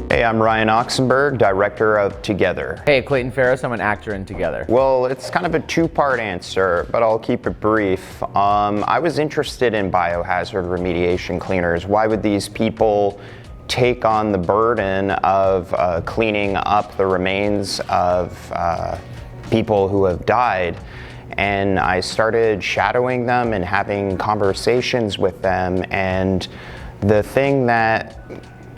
Hey, I'm Ryan Oksenberg, director of Together. Hey, Clayton Farris, I'm an actor in Together. Well, it's kind of a two-part answer, but I'll keep it brief. I was interested in biohazard remediation cleaners. Why would these people take on the burden of cleaning up the remains of people who have died? And I started shadowing them and having conversations with them, and the thing that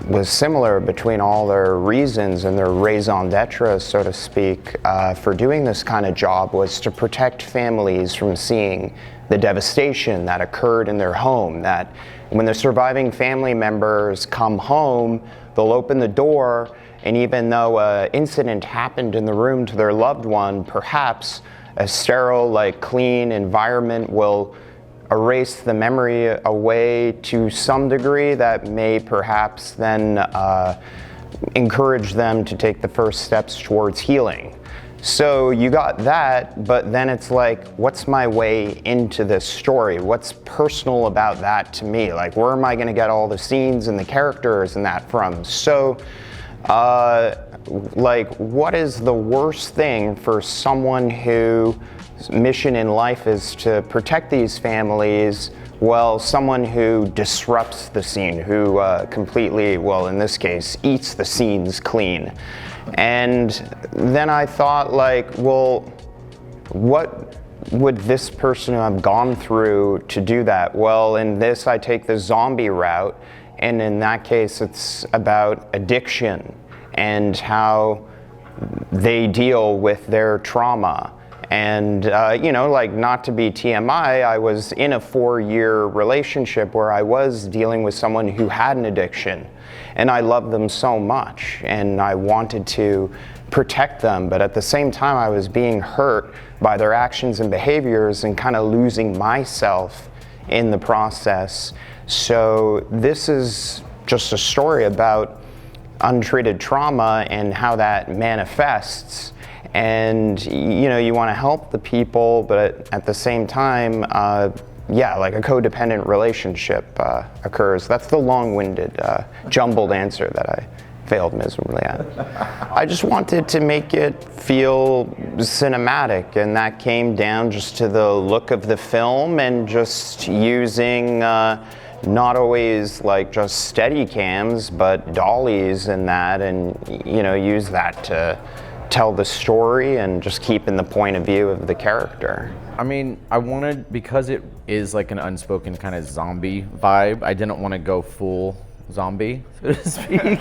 was similar between all their reasons and their raison d'etre, so to speak, for doing this kind of job was to protect families from seeing the devastation that occurred in their home. That when the surviving family members come home, they'll open the door, and even though an incident happened in the room to their loved one, perhaps a sterile, clean environment will erase the memory away to some degree that may perhaps then encourage them to take the first steps towards healing. So you got that, but then it's like, what's my way into this story? What's personal about that to me? Where am I gonna get all the scenes and the characters and that from? So, what is the worst thing for someone whose mission in life is to protect these families? Well, someone who disrupts the scene, who completely, well, in this case, eats the scenes clean. And then I thought, well, what would this person have gone through to do that? Well, in this, I take the zombie route, and in that case, it's about addiction and how they deal with their trauma. And, not to be TMI, I was in a 4-year relationship where I was dealing with someone who had an addiction. And I loved them so much, and I wanted to protect them, but at the same time, I was being hurt by their actions and behaviors and kind of losing myself in the process. So this is just a story about untreated trauma and how that manifests. And you want to help the people, but at the same time, a codependent relationship occurs. That's the long-winded, jumbled answer that I failed miserably at. I just wanted to make it feel cinematic, and that came down just to the look of the film and just using not always just steady cams, but dollies and that, and use that to tell the story and just keep in the point of view of the character. I mean, I wanted, because it is an unspoken kind of zombie vibe, I didn't want to go full zombie, so to speak.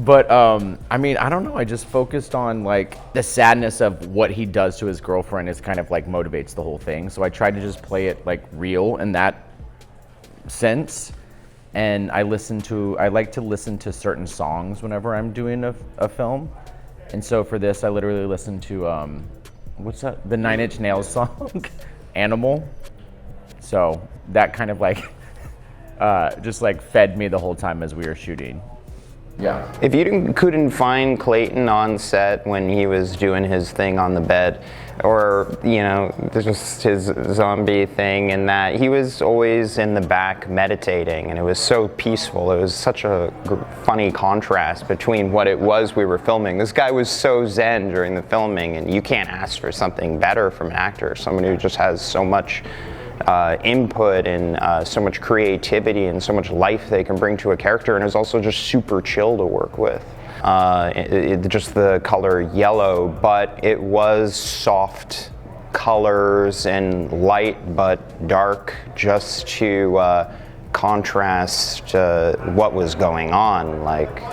But I don't know, I just focused on the sadness of what he does to his girlfriend is kind of motivates the whole thing. So I tried to just play it real in that sense. And I like to listen to certain songs whenever I'm doing a film. And so for this, I literally listened to, what's that? The 9 Inch Nails song, Animal. So that kind of just fed me the whole time as we were shooting. Yeah. If you couldn't find Clayton on set when he was doing his thing on the bed, or, just his zombie thing, and that he was always in the back meditating, and it was so peaceful. It was such a funny contrast between what it was we were filming. This guy was so zen during the filming, and you can't ask for something better from an actor, someone who just has so much input and so much creativity and so much life they can bring to a character, and is also just super chill to work with. Just the color yellow, but it was soft colors and light but dark, just to contrast what was going on,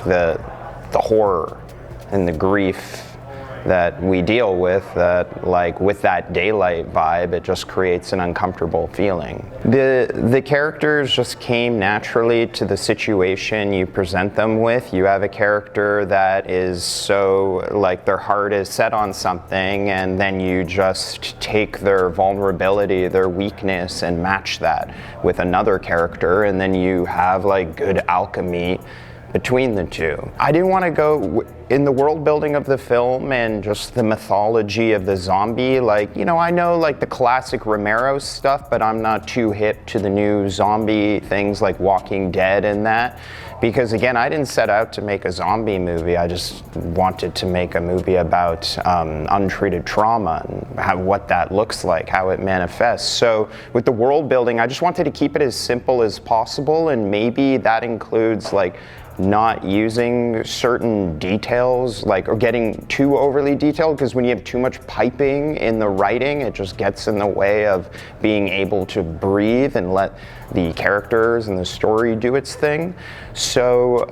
the horror and the grief that we deal with, that with that daylight vibe, it just creates an uncomfortable feeling. The characters just came naturally to the situation you present them with. You have a character that is so their heart is set on something, and then you just take their vulnerability, their weakness, and match that with another character, and then you have good alchemy between the two. I didn't want to go in the world building of the film and just the mythology of the zombie, like, I know like the classic Romero stuff, but I'm not too hip to the new zombie things like Walking Dead and that. Because again, I didn't set out to make a zombie movie. I just wanted to make a movie about untreated trauma and what that looks like, how it manifests. So with the world building, I just wanted to keep it as simple as possible, and maybe that includes like not using certain details, like, or getting too overly detailed, because when you have too much piping in the writing, it just gets in the way of being able to breathe and let the characters and the story do its thing. So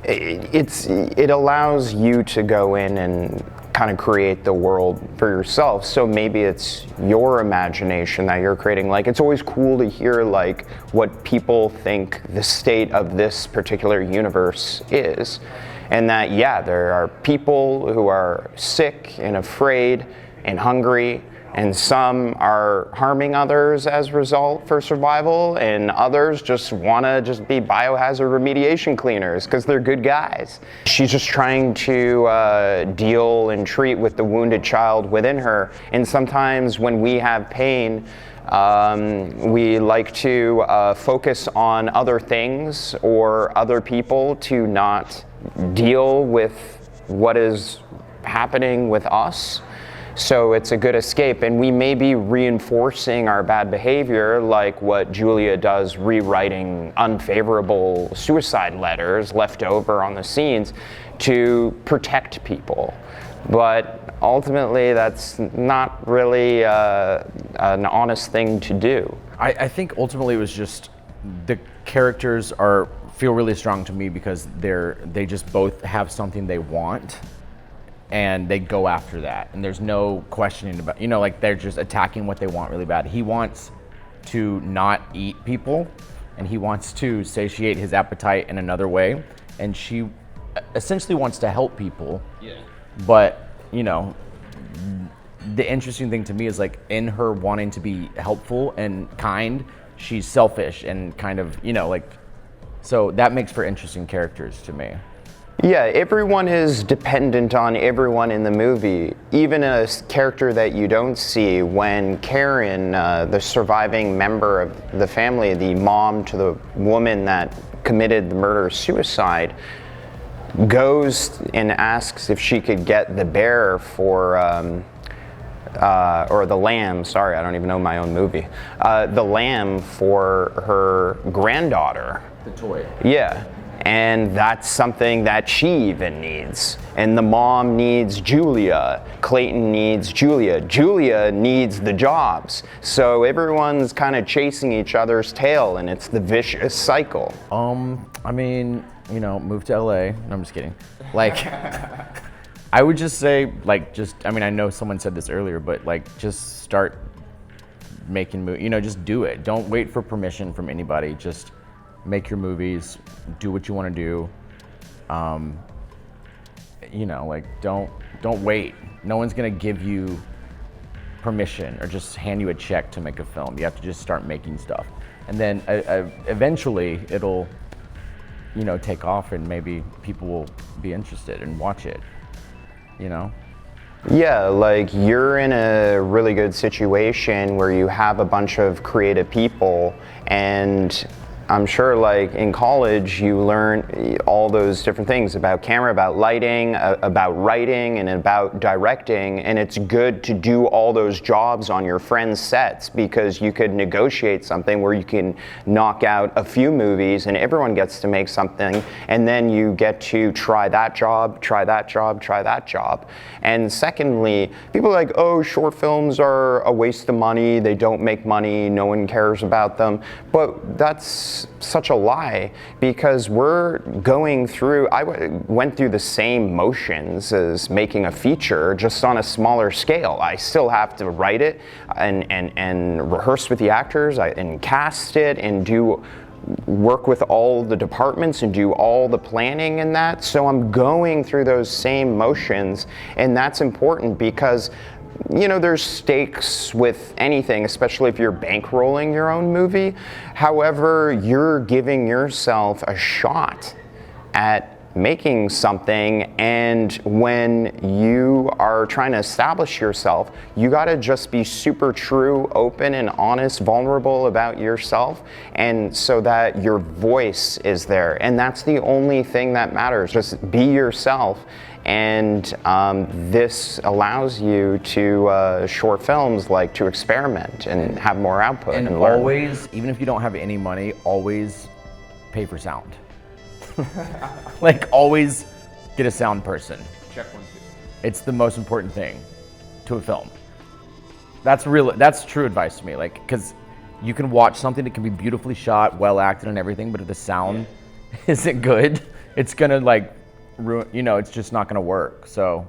it allows you to go in and kind of create the world for yourself. So maybe it's your imagination that you're creating. Like, it's always cool to hear like what people think the state of this particular universe is. And that, yeah, there are people who are sick and afraid and hungry, and some are harming others as a result for survival, and others just want to just be biohazard remediation cleaners because they're good guys. She's just trying to deal and treat with the wounded child within her, and sometimes when we have pain, we like to focus on other things or other people to not deal with what is happening with us. So it's a good escape, and we may be reinforcing our bad behavior, like what Julia does, rewriting unfavorable suicide letters left over on the scenes to protect people. But ultimately, that's not really an honest thing to do. I think ultimately it was just the characters feel really strong to me because they just both have something they want, and they go after that, and there's no questioning about, like, they're just attacking what they want really bad. He wants to not eat people, and he wants to satiate his appetite in another way, and she essentially wants to help people. Yeah. But the interesting thing to me is, like, in her wanting to be helpful and kind, she's selfish and kind of, so that makes for interesting characters to me. Yeah, everyone is dependent on everyone in the movie, even a character that you don't see. When Karen, the surviving member of the family, the mom to the woman that committed the murder-suicide, goes and asks if she could get the bear for, or the lamb, sorry, I don't even know my own movie, the lamb for her granddaughter. The toy. Yeah. And that's something that she even needs. And the mom needs Julia. Clayton needs Julia. Julia needs the jobs. So everyone's kind of chasing each other's tail, and it's the vicious cycle. I mean, move to LA. No, I'm just kidding. Like, I would just say, like, I know someone said this earlier, but like, just start making movies. Just do it. Don't wait for permission from anybody. Just make your movies, do what you want to do. Like, don't wait. No one's gonna give you permission or just hand you a check to make a film. You have to just start making stuff, and then eventually it'll, take off, and maybe people will be interested and watch it. Yeah, like, you're in a really good situation where you have a bunch of creative people, and I'm sure, like, in college you learn all those different things about camera, about lighting, about writing, and about directing, and it's good to do all those jobs on your friends' sets, because you could negotiate something where you can knock out a few movies and everyone gets to make something, and then you get to try that job, try that job, try that job. And secondly, people are like, oh, short films are a waste of money, they don't make money, no one cares about them. But that's such a lie, because we're going through, I went through the same motions as making a feature, just on a smaller scale. I still have to write it and rehearse with the actors and cast it and work with all the departments and do all the planning and that. So I'm going through those same motions, and that's important because there's stakes with anything, especially if you're bankrolling your own movie. However, you're giving yourself a shot at making something, and when you are trying to establish yourself, you got to just be super true, open and honest, vulnerable about yourself, and so that your voice is there. And that's the only thing that matters. Just be yourself. And this allows you to, short films, like to experiment and have more output and learn. Always, even if you don't have any money, always pay for sound. Like, always get a sound person. Check 1, 2. It's the most important thing to a film. That's true advice to me. Like, because you can watch something that can be beautifully shot, well acted and everything, but if the sound isn't good, it's gonna like ruin, it's just not gonna work. So